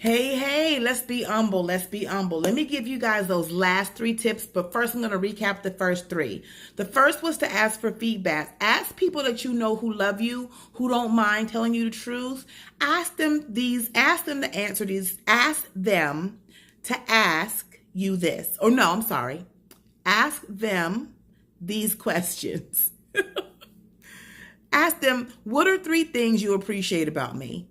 Hey, let's be humble. Let's be humble. Let me give you guys those last three tips, but first I'm going to recap the first three. The first was to ask for feedback. Ask people that you know who love you, who don't mind telling you the truth. Ask them to answer these, ask them to ask you this. Or no, I'm sorry. Ask them these questions. Ask them, what are three things you appreciate about me?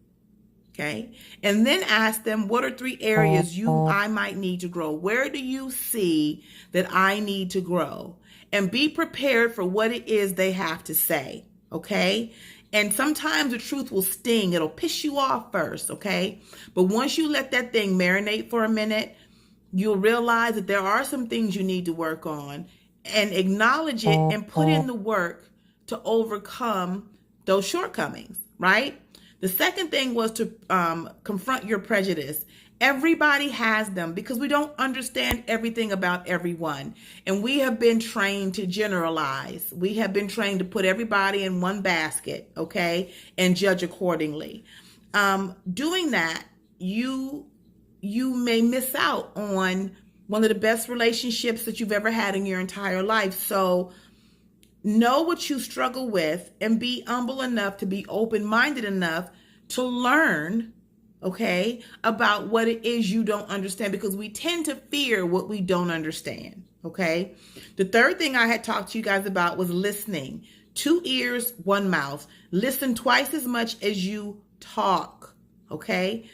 Okay. And then ask them, what are three areas I might need to grow? Where do you see that I need to grow? And be prepared for what it is they have to say. Okay. And sometimes the truth will sting. It'll piss you off first. Okay. But once you let that thing marinate for a minute, you'll realize that there are some things you need to work on, and acknowledge it and put in the work to overcome those shortcomings, right? The second thing was to confront your prejudice. Everybody has them because we don't understand everything about everyone. And we have been trained to generalize. We have been trained to put everybody in one basket, okay, and judge accordingly. Doing that, you may miss out on one of the best relationships that you've ever had in your entire life. So know what you struggle with and be humble enough to be open-minded enough to learn, okay, about what it is you don't understand, because we tend to fear what we don't understand, okay? The third thing I had talked to you guys about was listening. 2 ears, 1 mouth. Listen twice as much as you talk, okay?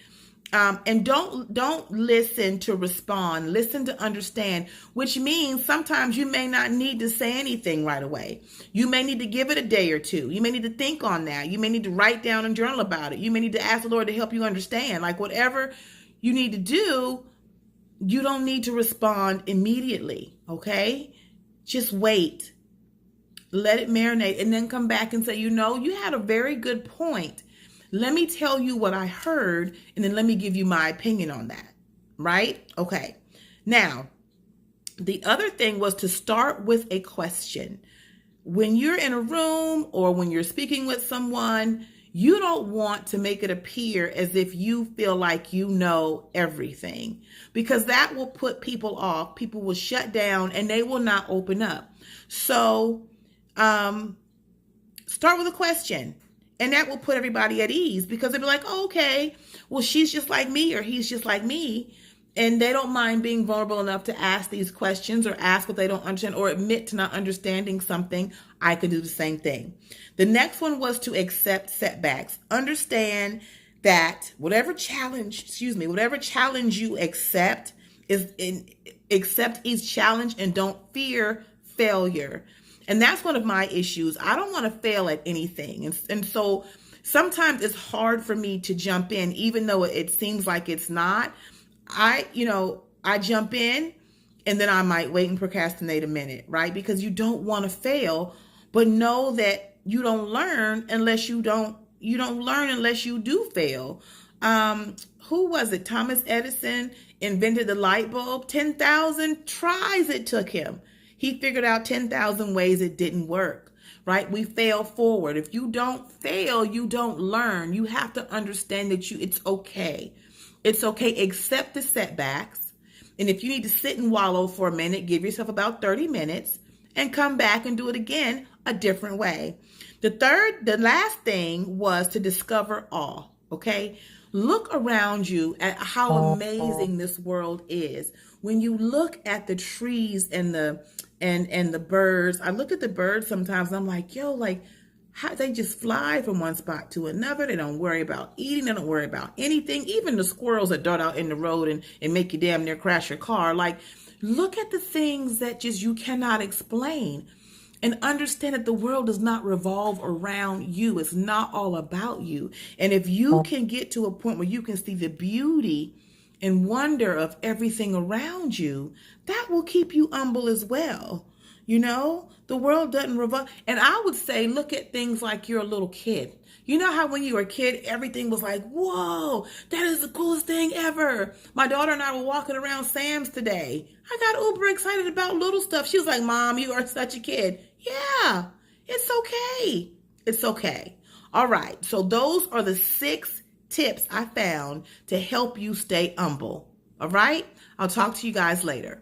And don't listen to respond. Listen to understand, which means sometimes you may not need to say anything right away. You may need to give it a day or two. You may need to think on that. You may need to write down and journal about it. You may need to ask the Lord to help you understand. Like whatever you need to do, you don't need to respond immediately, okay? Just wait. Let it marinate and then come back and say, you had a very good point. Let me tell you what I heard, and then let me give you my opinion on that, right? Okay. Now, the other thing was to start with a question. When you're in a room or when you're speaking with someone, you don't want to make it appear as if you feel like you know everything, because that will put people off. People will shut down and they will not open up. So, start with a question. And that will put everybody at ease, because they'll be like, oh, okay, well, she's just like me or he's just like me. And they don't mind being vulnerable enough to ask these questions or ask what they don't understand or admit to not understanding something. I could do the same thing. The next one was to accept setbacks. Understand that whatever challenge you accept accept each challenge and don't fear failure. And that's one of my issues. I don't want to fail at anything. And so sometimes it's hard for me to jump in, even though it seems like it's not. I jump in and then I might wait and procrastinate a minute, right? Because you don't want to fail, but know that you don't learn unless you learn unless you do fail. Who was it? Thomas Edison invented the light bulb. 10,000 tries it took him. He figured out 10,000 ways it didn't work, right? We fail forward. If you don't fail, you don't learn. You have to understand that it's okay. It's okay. Accept the setbacks. And if you need to sit and wallow for a minute, give yourself about 30 minutes and come back and do it again a different way. The last thing was to discover awe, okay? Look around you at how amazing this world is. When you look at the trees and the birds, I look at the birds sometimes and I'm like, how they just fly from one spot to another. They don't worry about eating. They don't worry about anything. Even the squirrels that dart out in the road and make you damn near crash your car. Like, look at the things that just you cannot explain. And understand that the world does not revolve around you. It's not all about you. And if you can get to a point where you can see the beauty and wonder of everything around you, that will keep you humble as well. The world doesn't revolve. And I would say, look at things like you're a little kid. You know how when you were a kid, everything was like, whoa, that is the coolest thing ever. My daughter and I were walking around Sam's today. I got uber excited about little stuff. She was like, Mom, you are such a kid. Yeah, it's okay. It's okay. All right. So those are the 6 tips I found to help you stay humble. All right? I'll talk to you guys later.